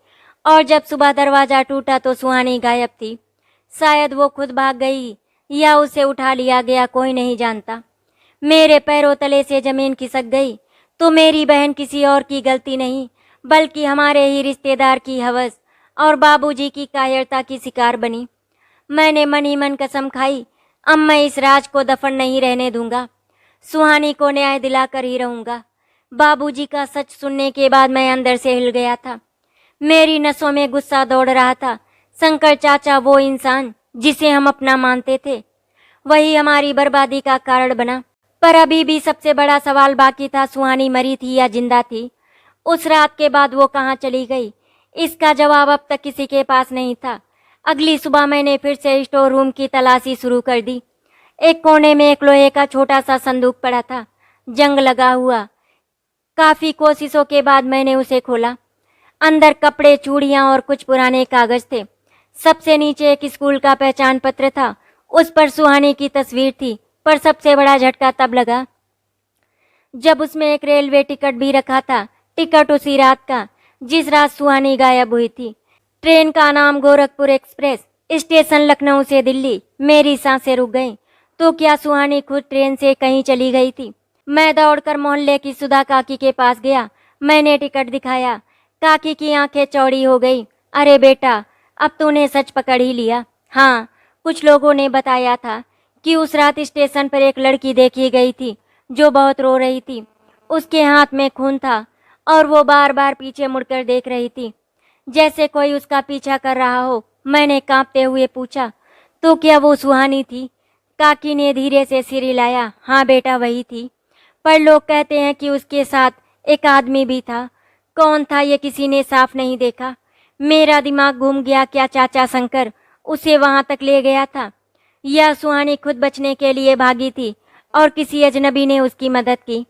और जब सुबह दरवाजा टूटा तो सुहानी गायब थी। शायद वो खुद भाग गई या उसे उठा लिया गया, कोई नहीं जानता। मेरे पैरों तले से जमीन खिसक गई। तो मेरी बहन किसी और की गलती नहीं, बल्कि हमारे ही रिश्तेदार की हवस और बाबूजी की कायरता की शिकार बनी। मैंने मन ही मन कसम खाई, अब मैं इस राज को दफन नहीं रहने दूंगा। सुहानी को न्याय दिलाकर ही रहूंगा। बाबूजी का सच सुनने के बाद मैं अंदर से हिल गया था। मेरी नसों में गुस्सा दौड़ रहा था। शंकर चाचा, वो इंसान जिसे हम अपना मानते थे, वही हमारी बर्बादी का कारण बना। पर अभी भी सबसे बड़ा सवाल बाकी था, सुहानी मरी थी या जिंदा थी? उस रात के बाद वो कहाँ चली गई? इसका जवाब अब तक किसी के पास नहीं था। अगली सुबह मैंने फिर से स्टोर रूम की तलाशी शुरू कर दी। एक कोने में एक लोहे का छोटा सा संदूक पड़ा था, जंग लगा हुआ। काफी कोशिशों के बाद मैंने उसे खोला। अंदर कपड़े, चूड़ियां और कुछ पुराने कागज थे। सबसे नीचे एक स्कूल का पहचान पत्र था। उस पर सुहानी की तस्वीर थी। पर सबसे बड़ा झटका तब लगा जब उसमें एक रेलवे टिकट भी रखा था। टिकट उसी रात का जिस रात सुहानी गायब हुई थी। ट्रेन का नाम गोरखपुर एक्सप्रेस, स्टेशन लखनऊ से दिल्ली। मेरी सांसें रुक गईं। तो क्या सुहानी खुद ट्रेन से कहीं चली गई थी? मैं दौड़कर मोहल्ले की सुधा काकी के पास गया। मैंने टिकट दिखाया। काकी की आंखें चौड़ी हो गई। अरे बेटा, अब तूने सच पकड़ ही लिया। हाँ, कुछ लोगों ने बताया था कि उस रात स्टेशन पर एक लड़की देखी गई थी जो बहुत रो रही थी। उसके हाथ में खून था और वो बार बार पीछे मुड़कर देख रही थी, जैसे कोई उसका पीछा कर रहा हो। मैंने कांपते हुए पूछा, तो क्या वो सुहानी थी? काकी ने धीरे से सिर हिलाया। हाँ बेटा, वही थी। पर लोग कहते हैं कि उसके साथ एक आदमी भी था। कौन था ये किसी ने साफ नहीं देखा। मेरा दिमाग घूम गया। क्या चाचा शंकर उसे वहां तक ले गया था, या सुहानी खुद बचने के लिए भागी थी और किसी अजनबी ने उसकी मदद की?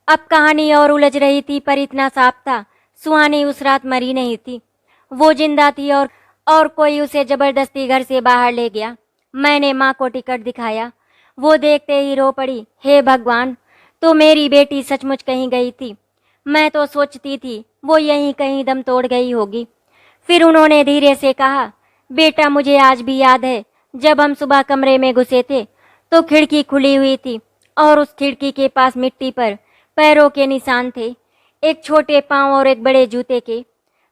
अब कहानी और उलझ रही थी, पर इतना साफ था, सुहानी उस रात मरी नहीं थी। वो जिंदा थी और कोई उसे जबरदस्ती घर से बाहर ले गया। मैंने माँ को टिकट दिखाया। वो देखते ही रो पड़ी। हे भगवान, तो मेरी बेटी सचमुच कहीं गई थी। मैं तो सोचती थी वो यहीं कहीं दम तोड़ गई होगी। फिर उन्होंने धीरे से कहा, बेटा मुझे आज भी याद है, जब हम सुबह कमरे में घुसे थे तो खिड़की खुली हुई थी और उस खिड़की के पास मिट्टी पर पैरों के निशान थे, एक छोटे पांव और एक बड़े जूते के।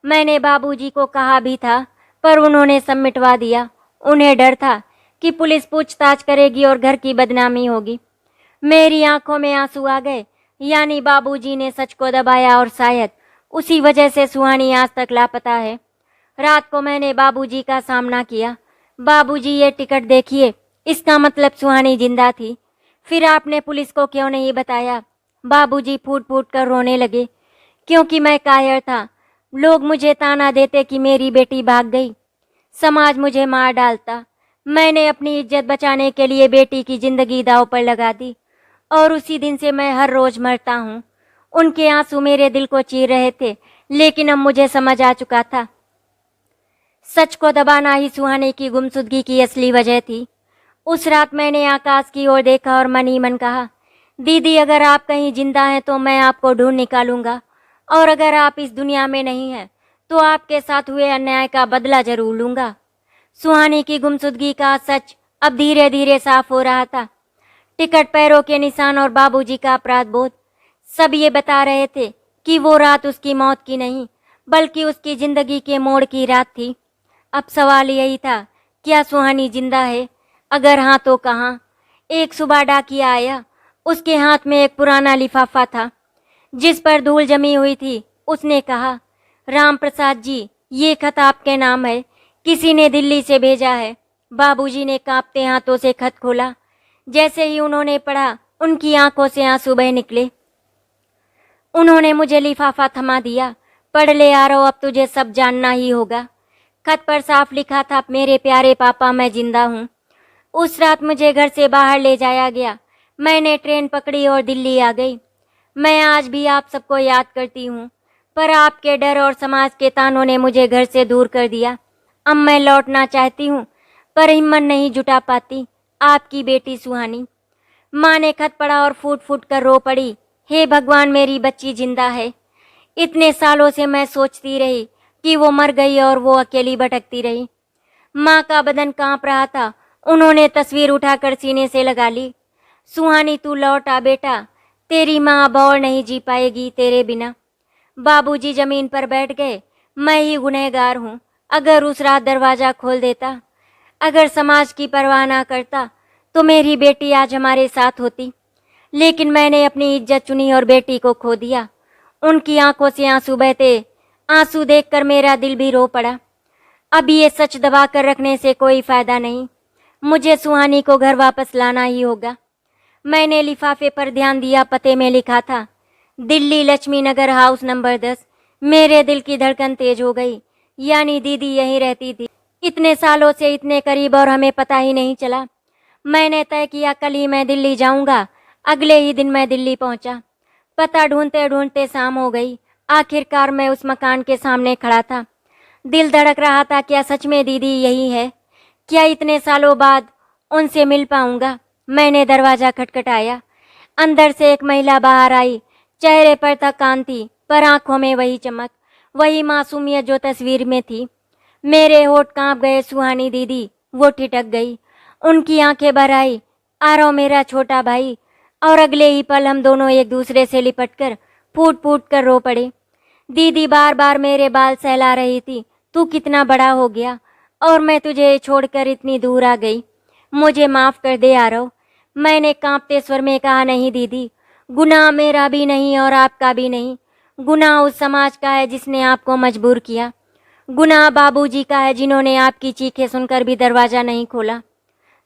मैंने बाबूजी को कहा भी था, पर उन्होंने सब मिटवा दिया। उन्हें डर था कि पुलिस पूछताछ करेगी और घर की बदनामी होगी। मेरी आंखों में आंसू आ गए। यानी बाबूजी ने सच को दबाया और शायद उसी वजह से सुहानी आज तक लापता है। रात को मैंने बाबूजी का सामना किया। बाबूजी, ये टिकट देखिए, इसका मतलब सुहानी जिंदा थी। फिर आपने पुलिस को क्यों नहीं बताया? बाबूजी फूट फूट कर रोने लगे। क्योंकि मैं कायर था। लोग मुझे ताना देते कि मेरी बेटी भाग गई, समाज मुझे मार डालता। मैंने अपनी इज्जत बचाने के लिए बेटी की जिंदगी दांव पर लगा दी और उसी दिन से मैं हर रोज मरता हूँ। उनके आंसू मेरे दिल को चीर रहे थे, लेकिन अब मुझे समझ आ चुका था, सच को दबाना ही सुहानी की गुमशुदगी की असली वजह थी। उस रात मैंने आकाश की ओर देखा और मन ही मन कहा, दीदी अगर आप कहीं जिंदा हैं तो मैं आपको ढूंढ निकालूंगा, और अगर आप इस दुनिया में नहीं हैं तो आपके साथ हुए अन्याय का बदला जरूर लूंगा। सुहानी की गुमशुदगी का सच अब धीरे धीरे साफ हो रहा था। टिकट, पैरों के निशान और बाबूजी का अपराध बोध, सब ये बता रहे थे कि वो रात उसकी मौत की नहीं बल्कि उसकी जिंदगी के मोड़ की रात थी। अब सवाल यही था, क्या सुहानी जिंदा है? अगर हाँ तो कहाँ? एक सुबह डाकिया आया। उसके हाथ में एक पुराना लिफाफा था जिस पर धूल जमी हुई थी। उसने कहा, राम प्रसाद जी, ये खत आपके नाम है, किसी ने दिल्ली से भेजा है। बाबूजी ने कांपते हाथों से खत खोला। जैसे ही उन्होंने पढ़ा, उनकी आंखों से आंसू बह निकले। उन्होंने मुझे लिफाफा थमा दिया। पढ़ ले आरो, अब तुझे सब जानना ही होगा। खत पर साफ लिखा था, मेरे प्यारे पापा, मैं जिंदा हूँ। उस रात मुझे घर से बाहर ले जाया गया। मैंने ट्रेन पकड़ी और दिल्ली आ गई। मैं आज भी आप सबको याद करती हूँ, पर आपके डर और समाज के तानों ने मुझे घर से दूर कर दिया। अब मैं लौटना चाहती हूँ, पर हिम्मत नहीं जुटा पाती। आपकी बेटी सुहानी। माँ ने खत पढ़ा और फूट फूट कर रो पड़ी। हे भगवान, मेरी बच्ची जिंदा है। इतने सालों से मैं सोचती रही कि वो मर गई और वो अकेली भटकती रही। माँ का बदन कांप रहा था। उन्होंने तस्वीर उठाकर सीने से लगा ली। सुहानी, तू लौट आ बेटा, तेरी माँ अब और नहीं जी पाएगी तेरे बिना। बाबूजी जमीन पर बैठ गए। मैं ही गुनहगार हूँ। अगर उस रात दरवाजा खोल देता, अगर समाज की परवाह ना करता, तो मेरी बेटी आज हमारे साथ होती। लेकिन मैंने अपनी इज्जत चुनी और बेटी को खो दिया। उनकी आंखों से आंसू बहते, आंसू देखकर मेरा दिल भी रो पड़ा। अब ये सच दबा कर रखने से कोई फायदा नहीं। मुझे सुहानी को घर वापस लाना ही होगा। मैंने लिफाफे पर ध्यान दिया। पते में लिखा था, दिल्ली, लक्ष्मी नगर, हाउस नंबर 10। मेरे दिल की धड़कन तेज हो गई। यानी दीदी यहीं रहती थी, इतने सालों से इतने करीब, और हमें पता ही नहीं चला। मैंने तय किया, कल ही मैं दिल्ली जाऊंगा। अगले ही दिन मैं दिल्ली पहुंचा। पता ढूंढते ढूंढते शाम हो गई। आखिरकार मैं उस मकान के सामने खड़ा था। दिल धड़क रहा था, क्या सच में दीदी यही है? क्या इतने सालों बाद उनसे मिल पाऊंगा? मैंने दरवाजा खटखटाया। अंदर से एक महिला बाहर आई। चेहरे पर था कांति, पर आंखों में वही चमक, वही मासूमियत जो तस्वीर में थी। मेरे होठ कांप गए। सुहानी दीदी, वो ठिठक गई। उनकी आंखें भर आई। आरव मेरा छोटा भाई। और अगले ही पल हम दोनों एक दूसरे से लिपटकर फूट फूट कर रो पड़े। दीदी बार बार मेरे बाल सहला रही थी। तू कितना बड़ा हो गया और मैं तुझे छोड़कर इतनी दूर आ गई। मुझे माफ कर दे आरव। मैंने कांपते स्वर में कहा, नहीं दीदी, गुनाह मेरा भी नहीं और आपका भी नहीं। गुनाह उस समाज का है जिसने आपको मजबूर किया। गुनाह बाबूजी का है जिन्होंने आपकी चीखें सुनकर भी दरवाजा नहीं खोला।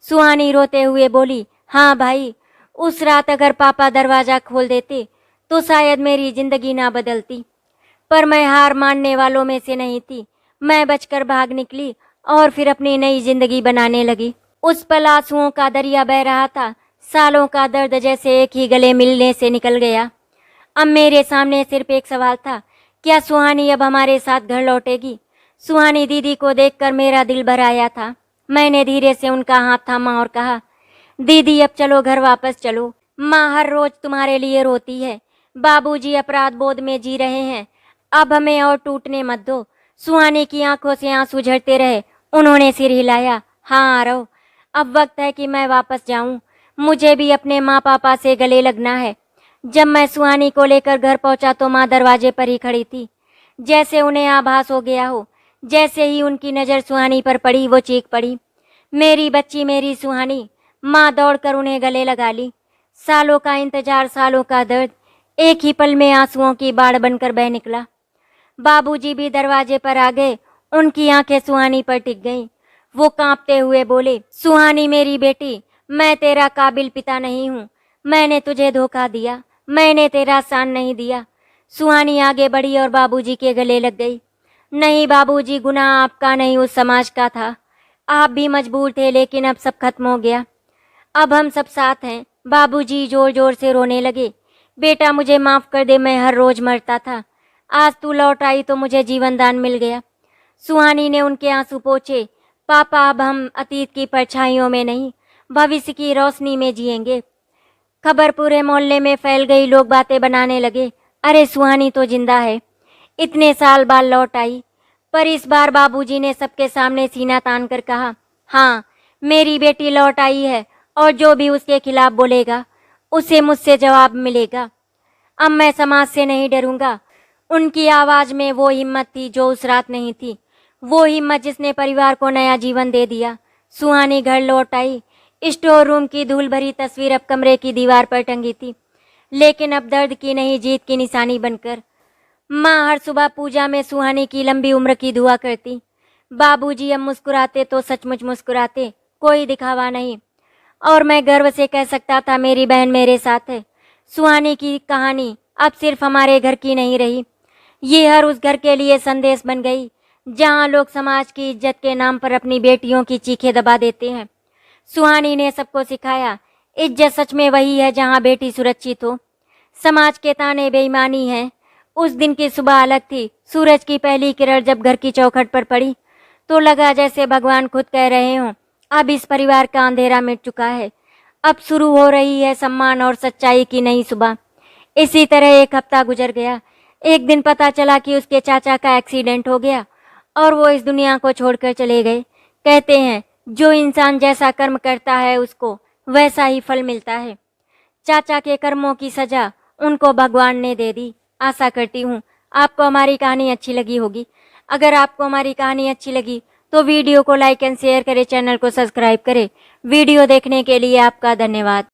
सुहानी रोते हुए बोली, हाँ भाई, उस रात अगर पापा दरवाजा खोल देते तो शायद मेरी जिंदगी ना बदलती। पर मैं हार मानने वालों में से नहीं थी। मैं बचकर भाग निकली और फिर अपनी नई जिंदगी बनाने लगी। उस पल आंसुओं का दरिया बह रहा था। सालों का दर्द जैसे एक ही गले मिलने से निकल गया। अब मेरे सामने सिर्फ एक सवाल था, क्या सुहानी अब हमारे साथ घर लौटेगी? सुहानी दीदी को देखकर मेरा दिल भर आया था। मैंने धीरे से उनका हाथ थामा और कहा, दीदी अब चलो, घर वापस चलो। माँ हर रोज तुम्हारे लिए रोती है। बाबूजी अपराध बोध में जी रहे हैं। अब हमें और टूटने मत दो। सुहानी की आंखों से आंसू झरते रहे। उन्होंने सिर हिलाया। हाँ आरव, अब वक्त है कि मैं वापस जाऊं। मुझे भी अपने माँ पापा से गले लगना है। जब मैं सुहानी को लेकर घर पहुंचा तो माँ दरवाजे पर ही खड़ी थी, जैसे उन्हें आभास हो गया हो। जैसे ही उनकी नज़र सुहानी पर पड़ी, वो चीख पड़ी, मेरी बच्ची, मेरी सुहानी। माँ दौड़कर उन्हें गले लगा ली। सालों का इंतजार, सालों का दर्द एक ही पल में आंसुओं की बाढ़ बनकर बह निकला। बाबूजी भी दरवाजे पर आ गए। उनकी आंखें सुहानी पर टिक गईं। वो कांपते हुए बोले, सुहानी मेरी बेटी, मैं तेरा काबिल पिता नहीं हूँ। मैंने तुझे धोखा दिया। मैंने तेरा सान नहीं दिया। सुहानी आगे बढ़ी और बाबूजी के गले लग गई। नहीं बाबूजी, गुनाह आपका नहीं, उस समाज का था। आप भी मजबूर थे, लेकिन अब सब खत्म हो गया। अब हम सब साथ हैं। बाबूजी जोर जोर से रोने लगे। बेटा मुझे माफ कर दे, मैं हर रोज मरता था। आज तू लौट आई तो मुझे जीवन दान मिल गया। सुहानी ने उनके आंसू पोंछे। पापा, अब हम अतीत की परछाइयों में नहीं, भविष्य की रोशनी में जिएंगे। खबर पूरे मोहल्ले में फैल गई। लोग बातें बनाने लगे, अरे सुहानी तो जिंदा है, इतने साल बाद लौट आई। पर इस बार बाबूजी ने सबके सामने सीना तान कर कहा, हाँ, मेरी बेटी लौट आई है और जो भी उसके खिलाफ बोलेगा उसे मुझसे जवाब मिलेगा। अब मैं समाज से नहीं डरूंगा। उनकी आवाज में वो हिम्मत थी जो उस रात नहीं थी, वो हिम्मत जिसने परिवार को नया जीवन दे दिया। सुहानी घर लौट आई। स्टोर रूम की धूल भरी तस्वीर अब कमरे की दीवार पर टंगी थी, लेकिन अब दर्द की नहीं, जीत की निशानी बनकर। माँ हर सुबह पूजा में सुहानी की लंबी उम्र की दुआ करती। बाबूजी अब मुस्कुराते तो सचमुच मुस्कुराते, कोई दिखावा नहीं। और मैं गर्व से कह सकता था, मेरी बहन मेरे साथ है। सुहानी की कहानी अब सिर्फ हमारे घर की नहीं रही, ये हर उस घर के लिए संदेश बन गई जहाँ लोग समाज की इज्जत के नाम पर अपनी बेटियों की चीखें दबा देते हैं। सुहानी ने सबको सिखाया, इज्जत सच में वही है जहाँ बेटी सुरक्षित हो। समाज के ताने बेईमानी है। उस दिन की सुबह अलग थी। सूरज की पहली किरण जब घर की चौखट पर पड़ी तो लगा जैसे भगवान खुद कह रहे हों, अब इस परिवार का अंधेरा मिट चुका है। अब शुरू हो रही है सम्मान और सच्चाई की नई सुबह। इसी तरह एक हफ्ता गुजर गया। एक दिन पता चला कि उसके चाचा का एक्सीडेंट हो गया और वो इस दुनिया को छोड़कर चले गए। कहते हैं, जो इंसान जैसा कर्म करता है उसको वैसा ही फल मिलता है। चाचा के कर्मों की सजा उनको भगवान ने दे दी। आशा करती हूँ आपको हमारी कहानी अच्छी लगी होगी। अगर आपको हमारी कहानी अच्छी लगी तो वीडियो को लाइक एंड शेयर करें, चैनल को सब्सक्राइब करें। वीडियो देखने के लिए आपका धन्यवाद।